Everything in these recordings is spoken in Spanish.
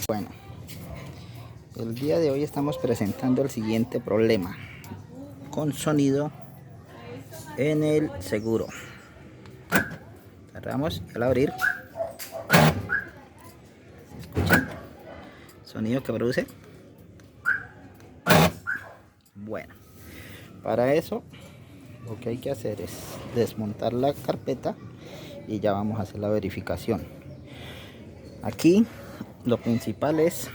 Bueno, el día de hoy estamos presentando el siguiente problema con sonido en el seguro. Cerramos y al abrir, ¿escuchan? Sonido que produce. Bueno, para eso lo que hay que hacer es desmontar la carpeta y ya vamos a hacer la verificación. Aquí lo principal es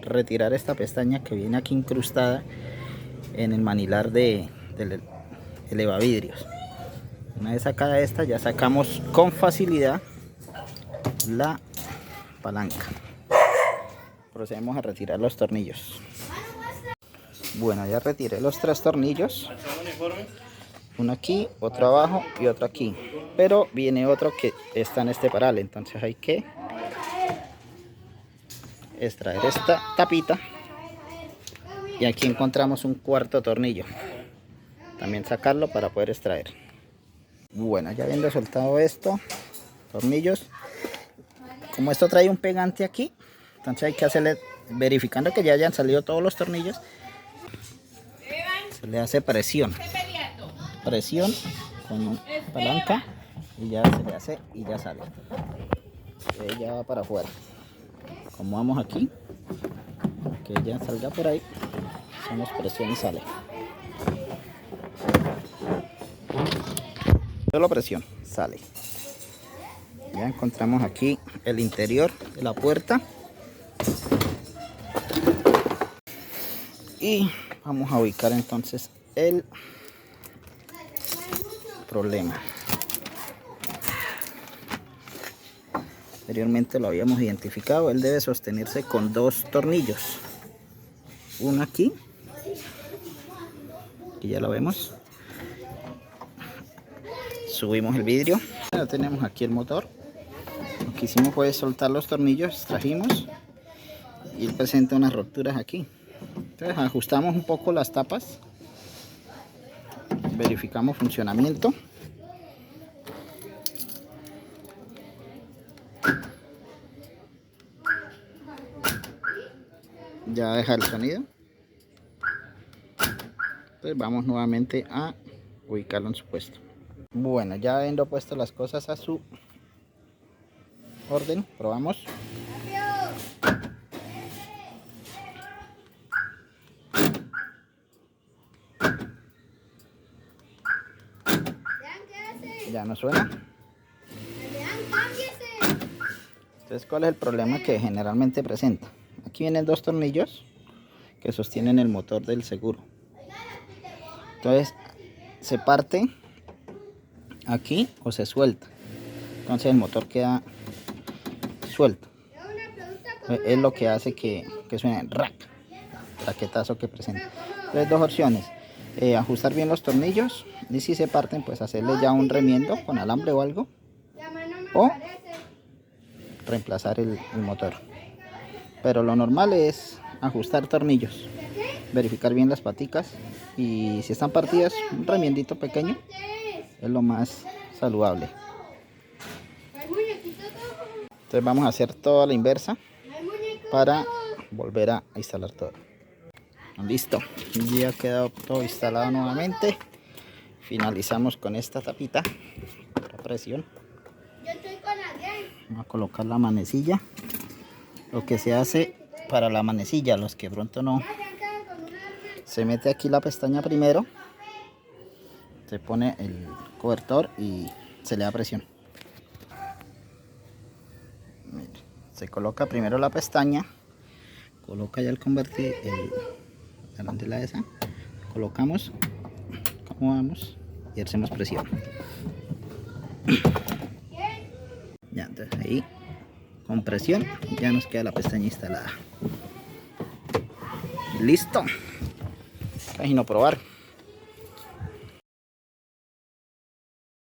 retirar esta pestaña que viene aquí incrustada en el manilar del elevavidrios. Una vez sacada esta, ya sacamos con facilidad la palanca. Procedemos a retirar los tornillos. Bueno, ya retiré los 3 tornillos, uno aquí, otro abajo y otro aquí, pero viene otro que está en este paral, entonces hay que extraer esta tapita y aquí encontramos un cuarto tornillo, también sacarlo para poder extraer. Bueno, ya habiendo soltado esto, tornillos, como esto trae un pegante aquí, entonces hay que hacerle, verificando que ya hayan salido todos los tornillos, se le hace presión con palanca y ya se le hace y ya sale, ya va para afuera. Como vamos aquí, que ya salga por ahí, hacemos presión y sale. Solo presión, sale. Ya encontramos aquí el interior de la puerta y vamos a ubicar entonces el problema. Anteriormente lo habíamos identificado, él debe sostenerse con 2 tornillos, uno aquí y ya lo vemos. Subimos el vidrio, ya tenemos aquí el motor. Lo que hicimos fue soltar los tornillos, extrajimos y él presenta unas roturas aquí. Entonces ajustamos un poco las tapas, verificamos funcionamiento. Ya deja el sonido. Entonces vamos nuevamente a ubicarlo en su puesto. Bueno, ya habiendo puesto las cosas a su orden, probamos. Ya no suena. Entonces, ¿cuál es el problema que generalmente presenta? Aquí vienen 2 tornillos que sostienen el motor del seguro. Entonces, se parte aquí o se suelta. Entonces el motor queda suelto. Es lo que hace que suene raquetazo que presenta. Entonces, 2 opciones. Ajustar bien los tornillos y si se parten, pues hacerle ya un remiendo con alambre o algo, o reemplazar el motor. Pero lo normal es ajustar tornillos, verificar bien las paticas y si están partidas, un remiendito pequeño es lo más saludable. Entonces vamos a hacer toda la inversa para volver a instalar todo. Listo, ya ha quedado todo instalado nuevamente. Finalizamos con esta tapita, la presión. Vamos a colocar la manecilla. Lo que se hace para la manecilla, los que pronto no, se mete aquí la pestaña primero, se pone el cobertor y se le da presión. Se coloca primero la pestaña, coloca ya el convertir, delante de la esa, colocamos, acomodamos y hacemos presión. Ya, entonces ahí con presión ya nos queda la pestaña instalada. Listo. Imagino probar.